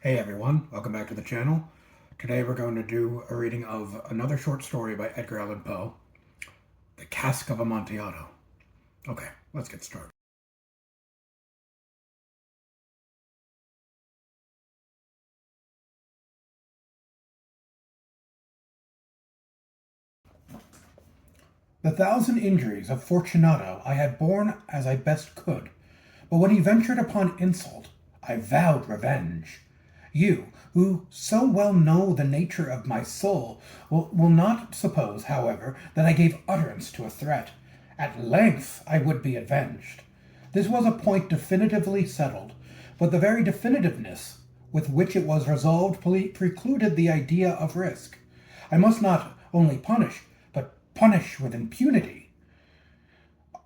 Hey everyone, welcome back to the channel. Today we're going to do a reading of another short story by Edgar Allan Poe, The Cask of Amontillado. Okay, let's get started. The thousand injuries of Fortunato I had borne as I best could, but when he ventured upon insult, I vowed revenge. You, who so well know the nature of my soul, will not suppose, however, that I gave utterance to a threat. At length I would be avenged. This was a point definitively settled, but the very definitiveness with which it was resolved precluded the idea of risk. I must not only punish, but punish with impunity.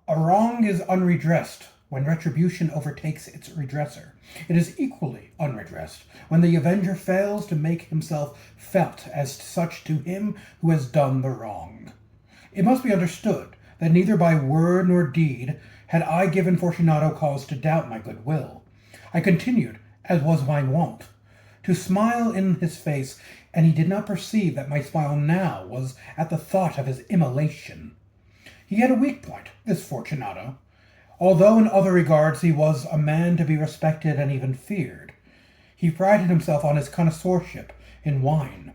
A wrong is unredressed when retribution overtakes its redresser. It is equally unredressed when the avenger fails to make himself felt as such to him who has done the wrong. It must be understood that neither by word nor deed had I given Fortunato cause to doubt my good will. I continued, as was my wont, to smile in his face, and he did not perceive that my smile now was at the thought of his immolation. He had a weak point, this Fortunato. Although in other regards he was a man to be respected and even feared, he prided himself on his connoisseurship in wine.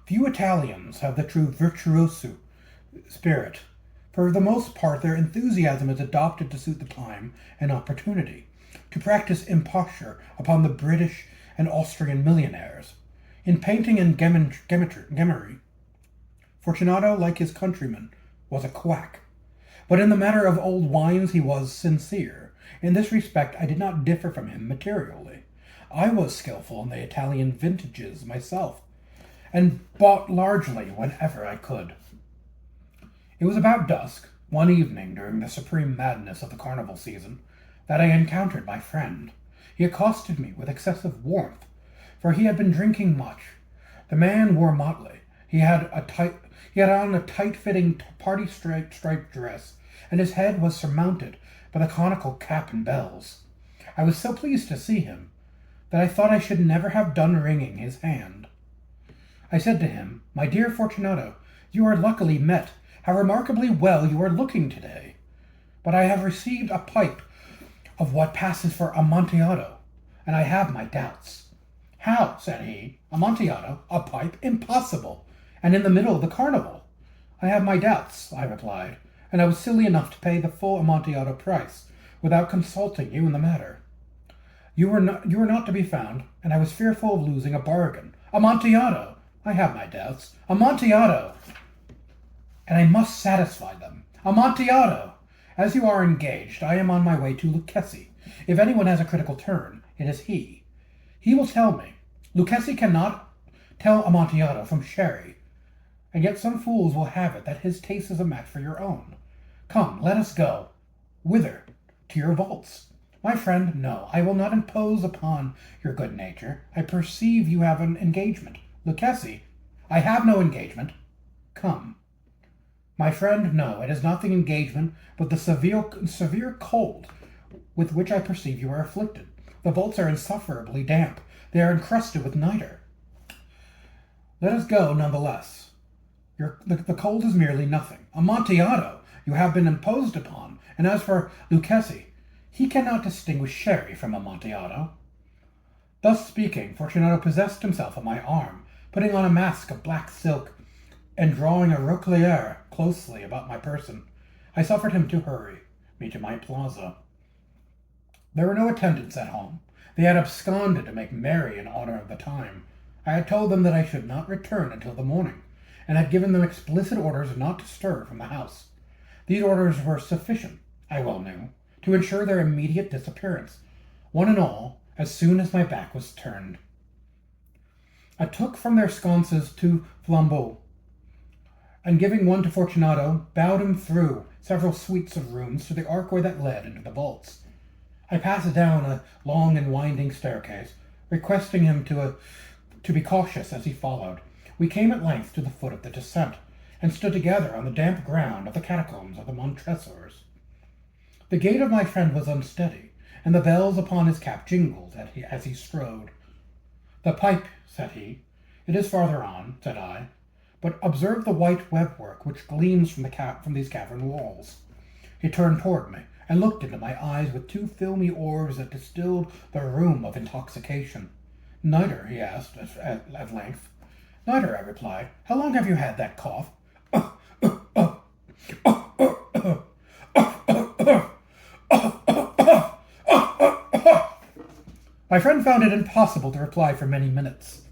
Few Italians have the true virtuoso spirit. For the most part, their enthusiasm is adopted to suit the time and opportunity, to practice imposture upon the British and Austrian millionaires. In painting and gemmery, Fortunato, like his countrymen, was a quack. But in the matter of old wines he was sincere. In this respect I did not differ from him materially. I was skilful in the Italian vintages myself, and bought largely whenever I could. It was about dusk, one evening during the supreme madness of the carnival season, that I encountered my friend. He accosted me with excessive warmth, for he had been drinking much. The man wore motley. He had on a tight-fitting party-striped dress, and his head was surmounted by the conical cap and bells. I was so pleased to see him that I thought I should never have done wringing his hand. I said to him, "My dear Fortunato, you are luckily met. How remarkably well you are looking today. But I have received a pipe of what passes for Amontillado, and I have my doubts." "How?" said he. "Amontillado? A pipe? Impossible! And in the middle of the carnival." "I have my doubts," I replied, "and I was silly enough to pay the full Amontillado price, without consulting you in the matter. You were not to be found, and I was fearful of losing a bargain. Amontillado! I have my doubts. Amontillado! And I must satisfy them. Amontillado! As you are engaged, I am on my way to Lucchesi. If anyone has a critical turn, it is he. He will tell me. Lucchesi cannot tell Amontillado from sherry, and yet some fools will have it that his taste is a match for your own. Come, let us go." "Whither?" "To your vaults." "My friend, no, I will not impose upon your good nature. I perceive you have an engagement. Lucchesi?" "I have no engagement." "Come." "My friend, no, it is not the engagement, but the severe cold with which I perceive you are afflicted. The vaults are insufferably damp. They are encrusted with nitre." "Let us go none the less. The cold is merely nothing. Amontillado, you have been imposed upon, and as for Lucchesi, he cannot distinguish sherry from Amontillado." Thus speaking, Fortunato possessed himself of my arm, putting on a mask of black silk, and drawing a roquelaire closely about my person. I suffered him to hurry me to my plaza. There were no attendants at home. They had absconded to make merry in honor of the time. I had told them that I should not return until the morning, and had given them explicit orders not to stir from the house. These orders were sufficient, I well knew, to ensure their immediate disappearance, one and all, as soon as my back was turned. I took from their sconces 2 flambeaux, and giving one to Fortunato, bowed him through several suites of rooms to the archway that led into the vaults. I passed down a long and winding staircase, requesting him to be cautious as he followed. We came at length to the foot of the descent, and stood together on the damp ground of the catacombs of the Montresors. The gait of my friend was unsteady, and the bells upon his cap jingled as he strode. "The pipe," said he. "It is farther on," said I. "But observe the white webwork which gleams from these cavern walls." He turned toward me, and looked into my eyes with two filmy orbs that distilled the rheum of intoxication. "Nitre?" he asked at length. "Nitre," I replied. "How long have you had that cough?" My friend found it impossible to reply for many minutes.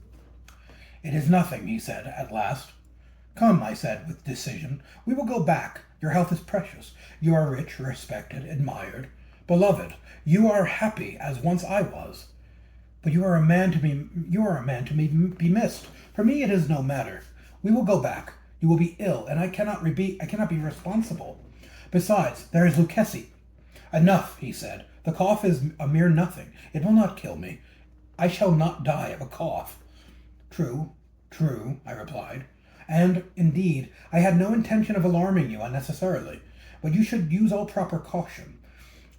"It is nothing," he said at last. "Come," I said with decision, "we will go back. Your health is precious. You are rich, respected, admired, beloved. You are happy as once I was. But you are a man to be missed. For me it is no matter. We will go back. You will be ill, and I cannot be responsible. Besides, there is Lucchesi." "Enough," he said. "The cough is a mere nothing. It will not kill me. I shall not die of a cough." "True, true," I replied. "And, indeed, I had no intention of alarming you unnecessarily, but you should use all proper caution.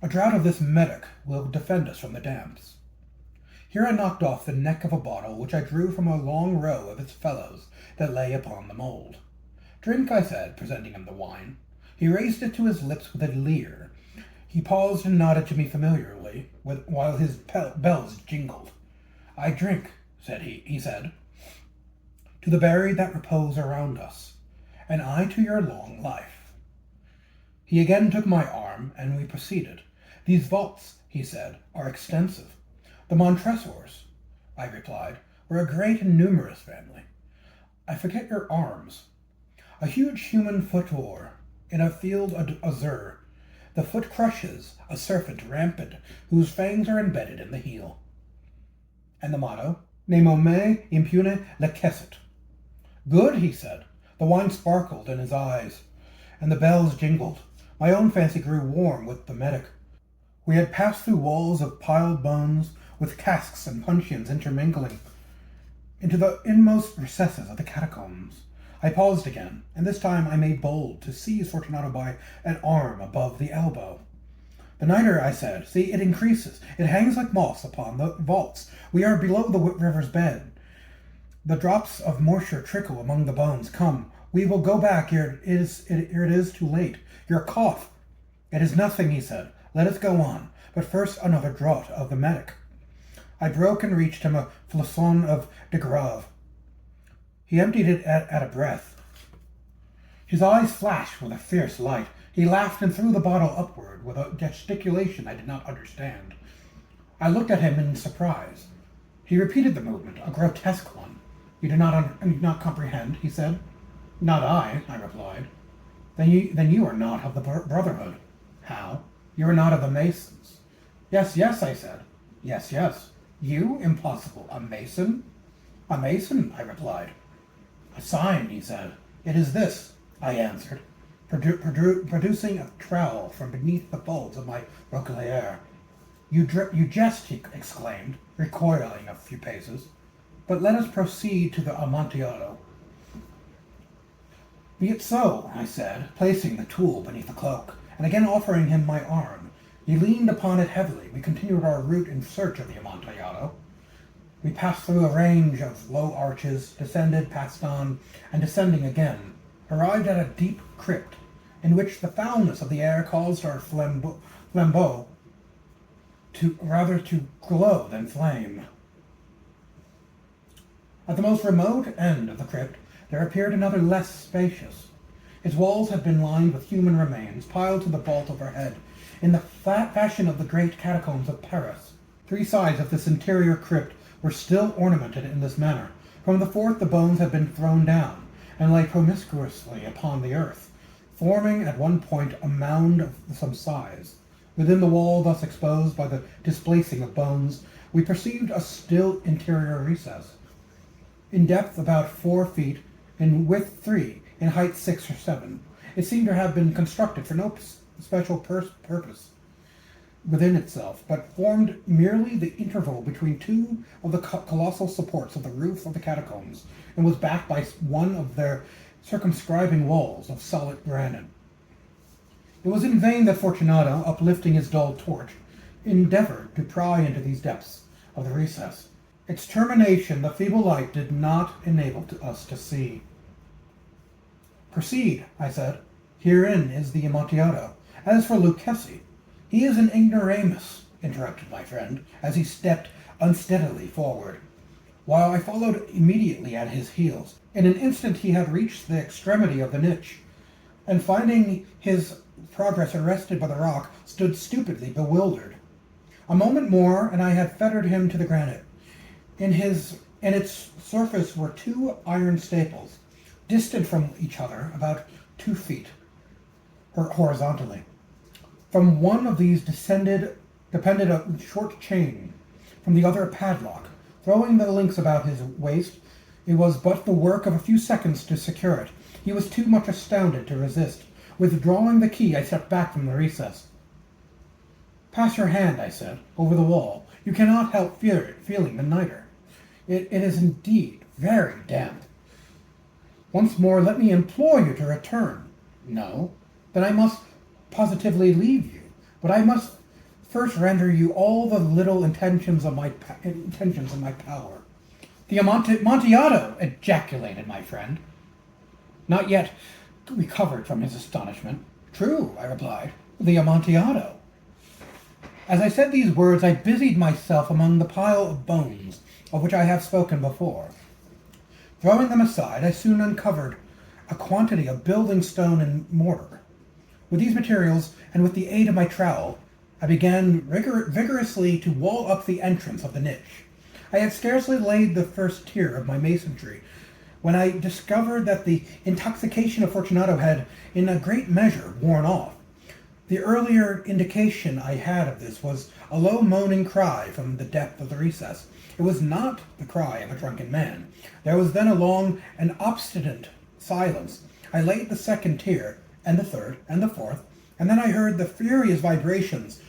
A draught of this medic will defend us from the damps." Here I knocked off the neck of a bottle which I drew from a long row of its fellows that lay upon the mould. "Drink," I said, presenting him the wine. He raised it to his lips with a leer. He paused and nodded to me familiarly, while his bells jingled. "I drink," he said, "to the buried that repose around us, and I to your long life." He again took my arm, and we proceeded. "These vaults," he said, "are extensive." "The Montresors," I replied, "were a great and numerous family." "I forget your arms." "A huge human foot or, in a field azure. The foot crushes a serpent rampant, whose fangs are embedded in the heel." "And the motto?" "Nemo me impune lecessit." "Good," he said. The wine sparkled in his eyes, and the bells jingled. My own fancy grew warm with the medic. We had passed through walls of piled bones, with casks and puncheons intermingling, into the inmost recesses of the catacombs. I paused again, and this time I made bold to seize Fortunato by an arm above the elbow. "The nitre," I said. "See, it increases. It hangs like moss upon the vaults. We are below the river's bed. The drops of moisture trickle among the bones. Come, we will go back ere it is too late. Your cough—" "It is nothing," he said. "Let us go on. But first another draught of the medic." I broke and reached him a flaçon of de Grave. He emptied it at a breath. His eyes flashed with a fierce light. He laughed and threw the bottle upward with a gesticulation I did not understand. I looked at him in surprise. He repeated the movement, a grotesque one. You do not comprehend?" he said. "Not I," I replied. Then you are not of the Brotherhood." "How? You are not of the Masons?" Yes, I said. Yes. "You? Impossible. A Mason?" "A Mason," I replied. "A sign," he said. "It is this," I answered, producing a trowel from beneath the folds of my roquelaire. You jest," he exclaimed, recoiling a few paces. "But let us proceed to the Amontillado." "Be it so," I said, placing the tool beneath the cloak, and again offering him my arm. He leaned upon it heavily. We continued our route in search of the Amontillado. We passed through a range of low arches, descended, passed on, and descending again, arrived at a deep crypt, in which the foulness of the air caused our flambeaux to glow than flame. At the most remote end of the crypt there appeared another less spacious. Its walls had been lined with human remains, piled to the vault overhead, in the fashion of the great catacombs of Paris. 3 sides of this interior crypt were still ornamented in this manner. From the fourth the bones had been thrown down, and lay promiscuously upon the earth, forming at one point a mound of some size. Within the wall thus exposed by the displacing of bones, we perceived a still interior recess, in depth about 4 feet, in width 3, in height 6 or 7. It seemed to have been constructed for no special purpose within itself, but formed merely the interval between 2 of the colossal supports of the roof of the catacombs, and was backed by one of their circumscribing walls of solid granite. It was in vain that Fortunato, uplifting his dull torch, endeavored to pry into these depths of the recess. Its termination the feeble light did not enable us to see. "Proceed," I said. "Herein is the Amontillado. As for Lucchesi, he is an ignoramus," interrupted my friend, as he stepped unsteadily forward, while I followed immediately at his heels. In an instant he had reached the extremity of the niche, and finding his progress arrested by the rock, stood stupidly bewildered. A moment more, and I had fettered him to the granite. In its surface were two iron staples, distant from each other about 2 feet horizontally. From one of these depended a short chain, from the other a padlock. Throwing the links about his waist, it was but the work of a few seconds to secure it. He was too much astounded to resist. Withdrawing the key, I stepped back from the recess. "Pass your hand," I said, "over the wall. You cannot help feeling the niter. It is indeed very damp. Once more, let me implore you to return." "No? Then I must positively leave you. But I must first render you all the little intentions in my power." "The Amontillado!" ejaculated my friend, not yet recovered from his astonishment. "True," I replied, "the Amontillado." As I said these words, I busied myself among the pile of bones of which I have spoken before. Throwing them aside, I soon uncovered a quantity of building stone and mortar. With these materials, and with the aid of my trowel, I began vigorously to wall up the entrance of the niche. I had scarcely laid the first tier of my masonry when I discovered that the intoxication of Fortunato had, in a great measure, worn off. The earlier indication I had of this was a low moaning cry from the depth of the recess. It was not the cry of a drunken man. There was then a long and obstinate silence. I laid the second tier, and the third, and the fourth, and then I heard the furious vibrations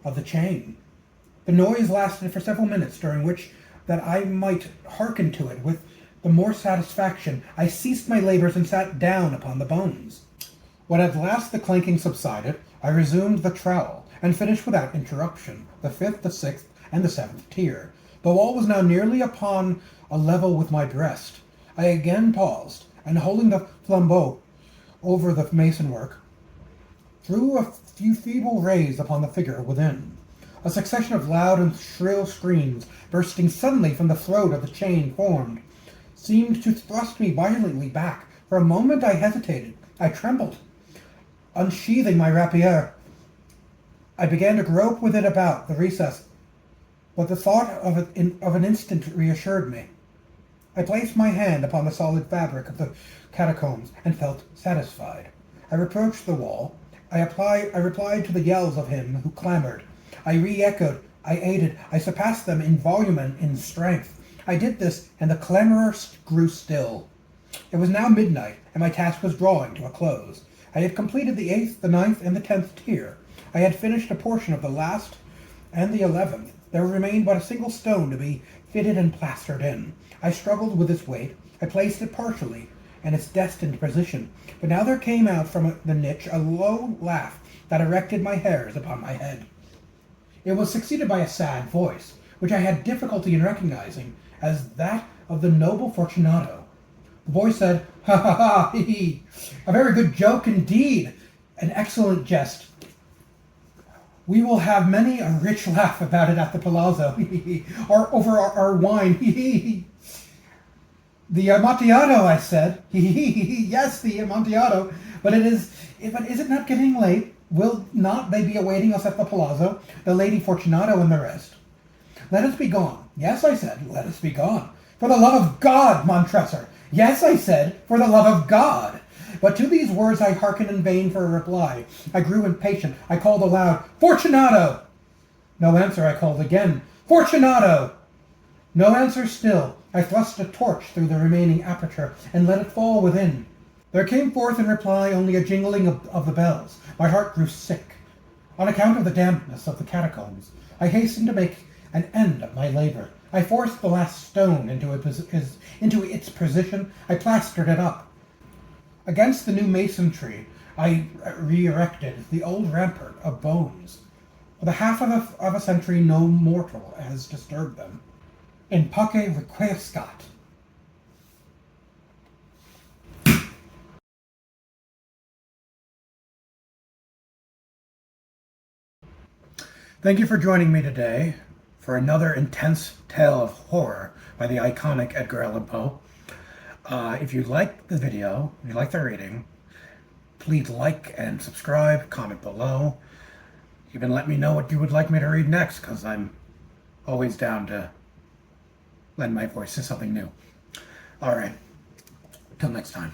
of the chain. The noise lasted for several minutes, during which, that I might hearken to it with the more satisfaction, I ceased my labors and sat down upon the bones. When at last the clanking subsided, I resumed the trowel, and finished without interruption the 5th, the 6th, and the 7th tier. The wall was now nearly upon a level with my breast. I again paused, and holding the flambeau over the masonwork, threw a few feeble rays upon the figure within. A succession of loud and shrill screams, bursting suddenly from the throat of the chain formed, seemed to thrust me violently back. For a moment I hesitated. I trembled. Unsheathing my rapier, I began to grope with it about the recess, but the thought of an instant reassured me. I placed my hand upon the solid fabric of the catacombs and felt satisfied. I approached the wall. I replied to the yells of him who clamored. I re-echoed. I aided. I surpassed them in volume and in strength. I did this, and the clamor grew still. It was now midnight, and my task was drawing to a close. I had completed the 8th, the 9th, and the 10th tier. I had finished a portion of the last and the 11th. There remained but a single stone to be fitted and plastered in. I struggled with its weight. I placed it partially in its destined position. But now there came out from the niche a low laugh that erected my hairs upon my head. It was succeeded by a sad voice, which I had difficulty in recognizing as that of the noble Fortunato. The voice said, "Ha ha ha, hee hee, a very good joke indeed, an excellent jest. We will have many a rich laugh about it at the palazzo, or over our wine, "The Amontillado," I said. "Yes, the Amontillado. But is it not getting late? Will not they be awaiting us at the palazzo, the Lady Fortunato and the rest?" "Let us be gone." "Yes," I said, "let us be gone." "For the love of God, Montresor!" "Yes," I said, "for the love of God!" But to these words I hearkened in vain for a reply. I grew impatient. I called aloud, "Fortunato!" No answer. I called again, "Fortunato!" No answer still. I thrust a torch through the remaining aperture and let it fall within. There came forth in reply only a jingling of the bells. My heart grew sick. On account of the dampness of the catacombs, I hastened to make an end of my labor. I forced the last stone into its position. I plastered it up. Against the new masonry, I re-erected the old rampart of bones. For the half of a century, no mortal has disturbed them. in Pace Requiescat. Thank you for joining me today for another intense tale of horror by the iconic Edgar Allan Poe. If you like the video, if you like the reading, please like and subscribe, comment below. Even let me know what you would like me to read next, because I'm always down to lend my voice to something new. All right, till next time.